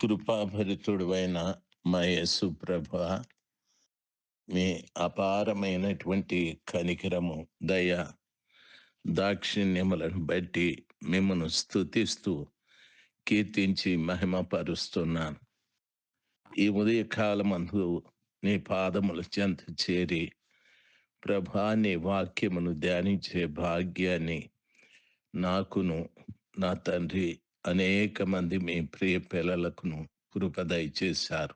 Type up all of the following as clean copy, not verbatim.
కృపాభరితుడైన మా యేసు ప్రభువా, మీ అపారమైనటువంటి కనికరము, దయ, దాక్షిణ్యములను బట్టి మిమ్మను స్తుతిస్తూ కీర్తించి మహిమపరుస్తున్నాను. ఈ ఉదయకాలమందు నీ పాదముల చెంత చేరి ప్రభా నీ వాక్యమును ధ్యానించే భాగ్యాన్ని నాకును నా తండ్రి అనేక మంది మీ ప్రియ పిల్లలకును కృప దయచేశారు.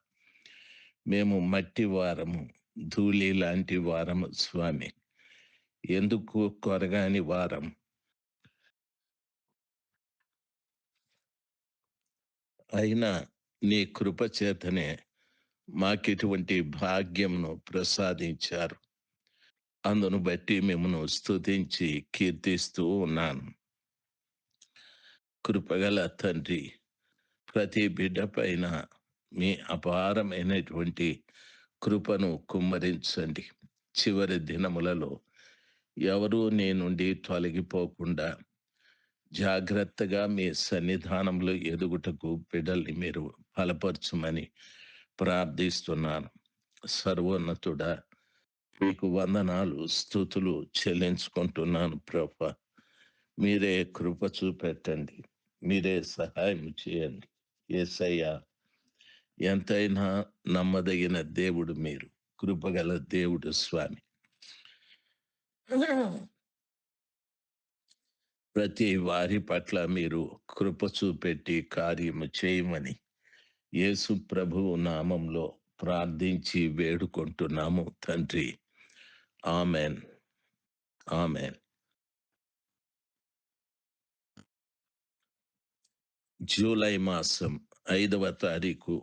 మేము మట్టి వారము, ధూళి లాంటి వారము స్వామి, ఎందుకు కొరగాని వారం. అయినా నీ కృప చేతనే మాకిటువంటి భాగ్యమును ప్రసాదించారు. అందును బట్టి మిమ్మను స్తుతించి కీర్తిస్తూ ఉన్నాను. కృపగల తండ్రి, ప్రతి బిడ్డ పైన మీ అపారమైనటువంటి కృపను కుమ్మరించండి. చివరి దినములలో ఎవరూ నీ నుండి తొలగిపోకుండా జాగ్రత్తగా మీ సన్నిధానంలో ఎదుగుటకు బిడ్డల్ని మీరు బలపరచుమని ప్రార్థిస్తున్నాను. సర్వోన్నతుడా, మీకు వందనాలు, స్తుతులు చెల్లించుకుంటున్నాను ప్రభా. మీరే కృప చూపెట్టండి, మీరే సహాయం చేయండి. యేసయ్యా, ఎంతైనా నమ్మదగిన దేవుడు మీరు, కృపగల దేవుడు స్వామి. ప్రతి వారి పట్ల మీరు కృప చూపెట్టి కార్యము చేయమని యేసు ప్రభువు నామంలో ప్రార్థించి వేడుకుంటున్నాము తండ్రి. Amen, amen. జూలై మాసం 5వ తారీఖు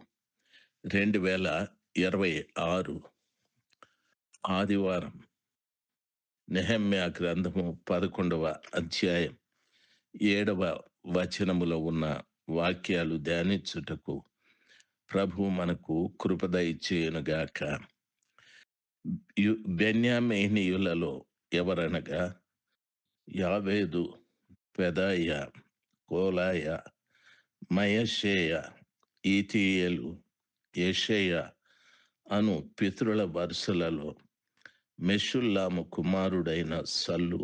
2026 ఆదివారం. నెహెమ్యా గ్రంథము 11వ అధ్యాయం 7వ వచనములో ఉన్న వాక్యాలు ధ్యానించుటకు ప్రభు మనకు కృప దయచేయునుగాక. బెన్యామీనీయులలో ఎవరనగా యావేదు, పెదాయ, కోలాయ, మయషేయ, ఈతీయేలు, యెషయ అను పితరుల వరుసలలో మెషుల్లాము కుమారుడైన సల్లు,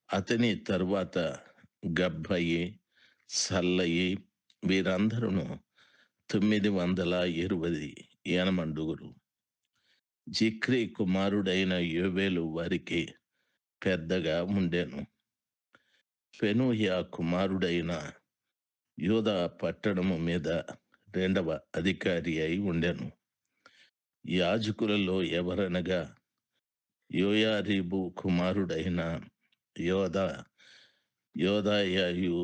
అతని తరువాత గబ్బయి, సల్లయి, వీరందరూ 920 యనమండుగురు. జిక్రీ కుమారుడైన యోవేలు వారికి పెద్దగా ఉండెను. పెనూహ్యా కుమారుడైన యూదా పట్టణము మీద 2వ అధికారి అయి ఉండెను. యాజకులలో ఎవరనగా యోయారీబు కుమారుడైన యోదాయు,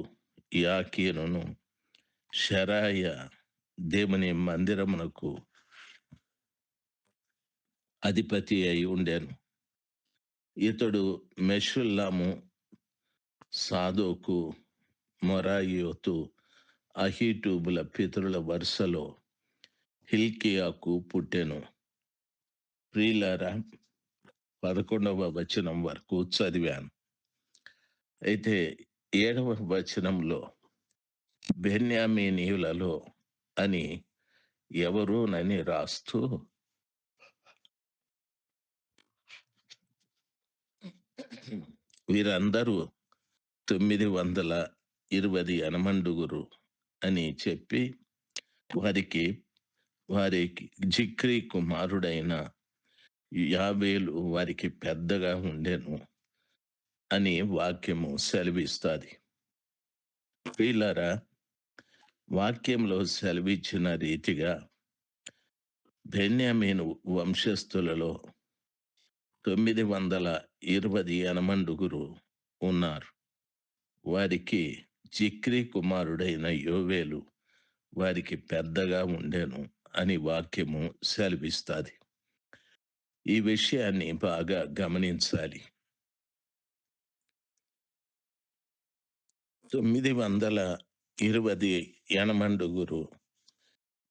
యాకీనును, షెరాయ దేవుని మందిరమునకు అధిపతి అయి ఉండెను. ఇతడు మెషుల్లాము, సాదోకు, మొరాయోతు, అహీటూబుల పితరుల వరుసలో హిల్కియాకు పుట్టెను. ప్రియులారా, 11వ వచనం వరకు చదివాను. అయితే 7వ వచనంలో బెన్యామీనీయులలో అని ఎవరునని రాస్తూ వీరందరూ 920 యనమండుగురు అని చెప్పి వారికి జిక్రీ కుమారుడైన యాబేలు వారికి పెద్దగా ఉండెను అని వాక్యము సెలవిస్తుంది. ప్రియులారా, వాక్యంలో సెలవిచ్చిన రీతిగా బెన్యామీను వంశస్థులలో 920 యనమండుగురు ఉన్నారు. వారికి జిక్రీ కుమారుడైన యోవేలు వారికి పెద్దగా ఉండెను అని వాక్యము సెలవిస్తుంది. ఈ విషయాన్ని బాగా గమనించాలి. 920 యనమండుగురు,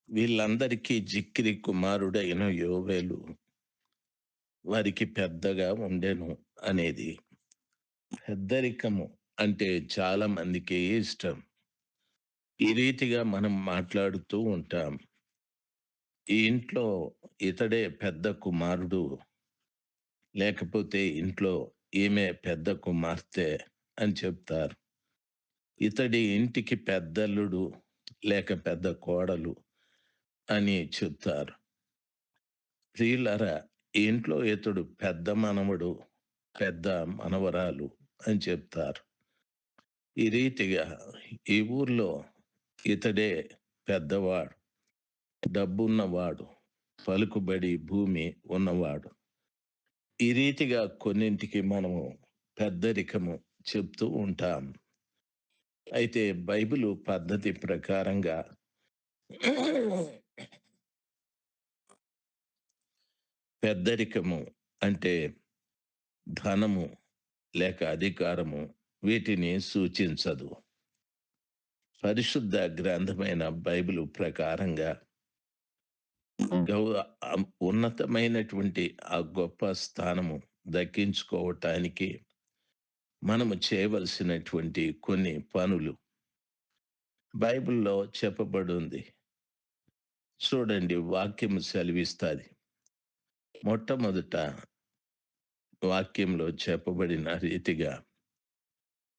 వీళ్ళందరికీ జిక్రీ కుమారుడైన యోవేలు వారికి పెద్దగా ఉండెను అనేది పెద్దరికము అంటే చాలా మందికి ఇష్టం. ఈ రీతిగా మనం మాట్లాడుతూ ఉంటాం. ఈ ఇంట్లో ఇతడే పెద్ద కుమారుడు, లేకపోతే ఇంట్లో ఈమె పెద్ద కుమార్తె అని చెప్తారు. ఇతడి ఇంటికి పెద్దల్లుడు లేక పెద్ద కోడలు అని చెప్తారు. ప్రియులారా, ఈ ఇంట్లో ఇతడు పెద్ద మనవడు, పెద్ద మనవరాలు అని చెప్తారు. ఈ రీతిగా ఈ ఊర్లో ఇతడే పెద్దవాడు, డబ్బున్నవాడు, పలుకుబడి భూమి ఉన్నవాడు. ఈ రీతిగా కొన్నింటికి మనము పెద్దరికము చెప్తూ ఉంటాం. అయితే బైబిలు పద్ధతి ప్రకారంగా పెద్దరికము అంటే ధనము లేక అధికారము వీటిని సూచించదు. పరిశుద్ధ గ్రంథమైన బైబిలు ప్రకారంగా గౌ ఉన్నతమైనటువంటి ఆ గొప్ప స్థానము దక్కించుకోవటానికి మనము చేయవలసినటువంటి కొన్ని పనులు బైబిల్‌లో చెప్పబడుంది. చూడండి, వాక్యము సెలవిస్తాది. మొట్టమొదట వాక్యంలో చెప్పబడిన రీతిగా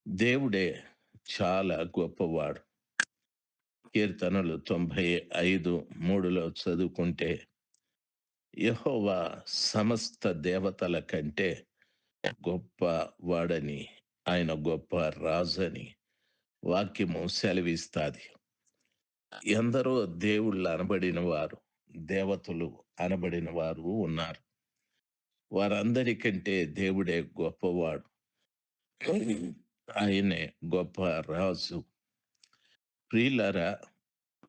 దేవుడే చాలా గొప్పవాడు. కీర్తనలు 95:3 చదువుకుంటే, యెహోవా సమస్త దేవతల కంటే గొప్ప వాడని, ఆయన గొప్ప రాజని వాక్యము సెలవిస్తాది. ఎందరో దేవుళ్ళు అనబడిన వారు, దేవతలు అనబడిన వారు ఉన్నారు. వారందరికంటే దేవుడే గొప్పవాడు. ఆయనే గొప్ప రాజు. ప్రియులారా,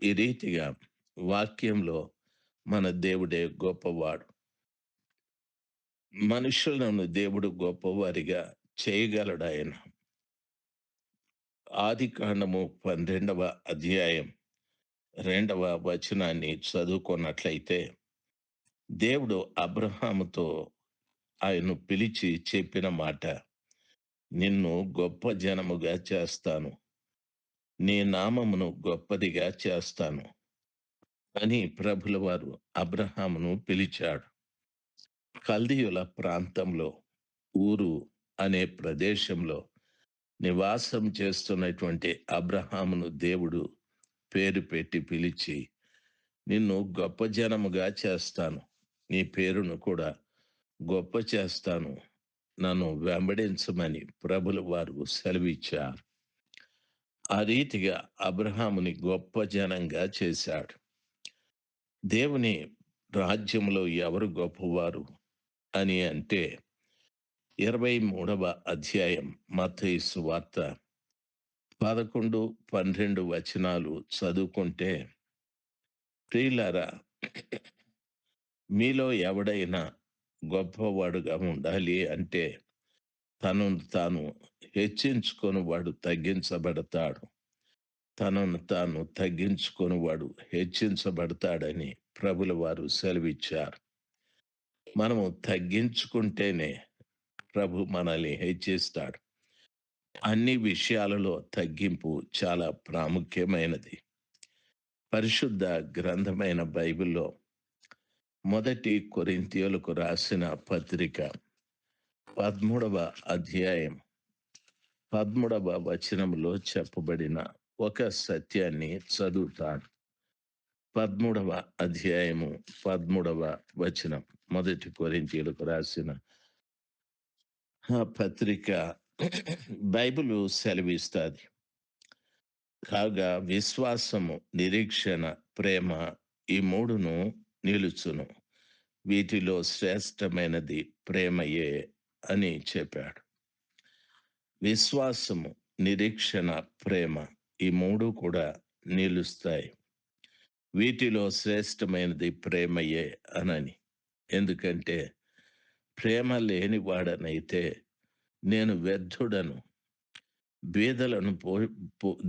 ఈ రీతిగా వాక్యంలో మన దేవుడే గొప్పవాడు. మనుషులను దేవుడు గొప్పవారిగా చేయగలడాయన. ఆదికాండము 12వ అధ్యాయం 2వ వచనాన్ని చదువుకున్నట్లయితే, దేవుడు అబ్రహాముతో ఆయన్ను పిలిచి చెప్పిన మాట, నిన్ను గొప్ప జనముగా చేస్తాను, నీ నామమును గొప్పదిగా చేస్తాను అని ప్రభుల వారు అబ్రహామును పిలిచాడు. కల్దీయుల ప్రాంతంలో, ఊరు అనే ప్రదేశంలో నివాసం చేస్తున్నటువంటి అబ్రహామును దేవుడు పేరు పెట్టి పిలిచి, నిన్ను గొప్ప జనముగా చేస్తాను, నీ పేరును కూడా గొప్ప చేస్తాను, నన్ను వెంబడించమని ప్రభుల వారు సెలవిచ్చారు. ఆ రీతిగా అబ్రహాముని గొప్ప జనంగా చేశాడు. దేవుని రాజ్యంలో ఎవరు గొప్పవారు అని అంటే, 23వ అధ్యాయం మత్తయి సువార్త 11, 12 వచనాలు చదువుకుంటే, ప్రియులారా, మీలో ఎవడైనా గొప్పవాడుగా ఉండాలి అంటే తనను తాను హెచ్చించుకొని వాడు తగ్గించబడతాడు. తనను తాను తగ్గించుకొని వాడు హెచ్చించబడతాడని ప్రభుల వారు సెలవిచ్చారు. మనము తగ్గించుకుంటేనే ప్రభు మనల్ని హెచ్చిస్తాడు. అన్ని విషయాలలో తగ్గింపు చాలా ప్రాముఖ్యమైనది. పరిశుద్ధ గ్రంథమైన బైబిల్‌లో మొదటి కొరింథీయులకు రాసిన పత్రిక 13వ అధ్యాయం 13వ వచనంలో చెప్పబడిన ఒక సత్యాన్ని చదువుతాను. 13వ అధ్యాయము 13వ వచనం. మొదటి కొరింథీయులకు రాసిన ఆ పత్రిక బైబిలు సెలవిస్తాది. కాగా విశ్వాసము, నిరీక్షణ, ప్రేమ ఈ మూడును నిలుచును. వీటిలో శ్రేష్టమైనది ప్రేమయే అని చెప్పాడు. విశ్వాసము, నిరీక్షణ, ప్రేమ ఈ మూడు కూడా నిలుస్తాయి. వీటిలో శ్రేష్టమైనది ప్రేమయే అనని. ఎందుకంటే ప్రేమ లేనివాడనైతే నేను వ్యర్థుడను, బీదలను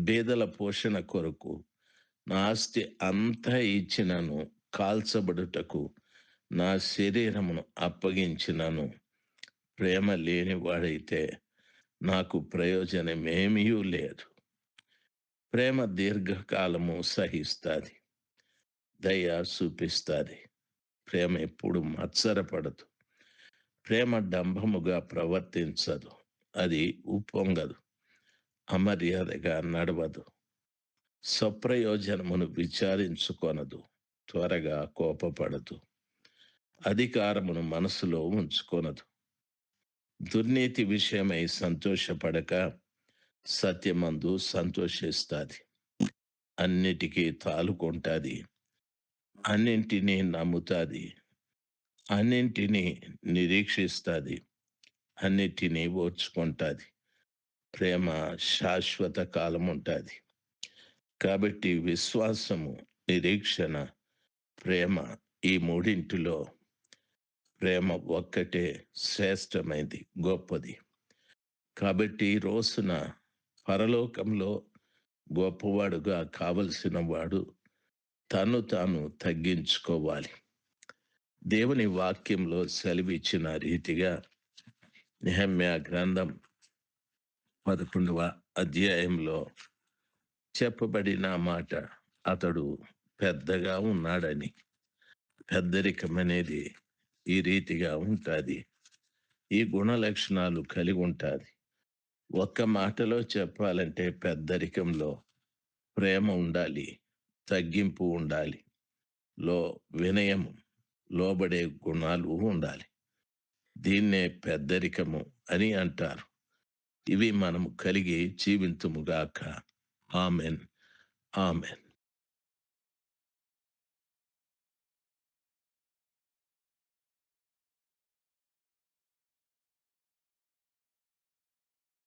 బీదల పోషణ కొరకు నా ఆస్తి అంతా ఇచ్చినను, కాల్చబడుటకు నా శరీరమును అప్పగించినను, ప్రేమ లేనివాడైతే నాకు ప్రయోజనమేమీ లేదు. ప్రేమ దీర్ఘకాలము సహిస్తాది. దయ చూపిస్తాది. ప్రేమ ఎప్పుడు మత్సరపడదు. ప్రేమ డంబముగా ప్రవర్తించదు. అది ఉప్పొంగదు. అమర్యాదగా నడవదు. స్వప్రయోజనమును విచారించుకొనదు. త్వరగా కోపపడదు. అధికారమును మనసులో ఉంచుకొనదు. దుర్నీతి విషయమై సంతోషపడక సత్యమందు సంతోషిస్తాది. అన్నిటికీ తాలుకుంటాది. అన్నింటినీ నమ్ముతాది. అన్నింటినీ నిరీక్షిస్తాది. అన్నిటినీ ఓర్చుకుంటాది. ప్రేమ శాశ్వత కాలం ఉంటాది. కాబట్టి విశ్వాసము, నిరీక్షణ, ప్రేమ ఈ మూడింటిలో ప్రేమ ఒక్కటే శ్రేష్టమైంది, గొప్పది. కాబట్టి ఈ రోజున పరలోకంలో గొప్పవాడుగా కావలసిన వాడు తను తాను తగ్గించుకోవాలి. దేవుని వాక్యంలో సెలవిచ్చిన రీతిగా నెహెమ్యా గ్రంథం 11వ అధ్యాయంలో చెప్పబడిన మాట, అతడు పెద్దగా ఉన్నాడని. పెద్దరికం అనేది ఈ రీతిగా ఉంటుంది. ఈ గుణ లక్షణాలు కలిగి ఉంటుంది. ఒక్క మాటలో చెప్పాలంటే పెద్దరికంలో ప్రేమ ఉండాలి, తగ్గింపు ఉండాలి, వినయము, లోబడే గుణాలు ఉండాలి. దీన్నే పెద్దరికము అని అంటారు. ఇవి మనము కలిగి జీవింతుముగాక. Amen, amen.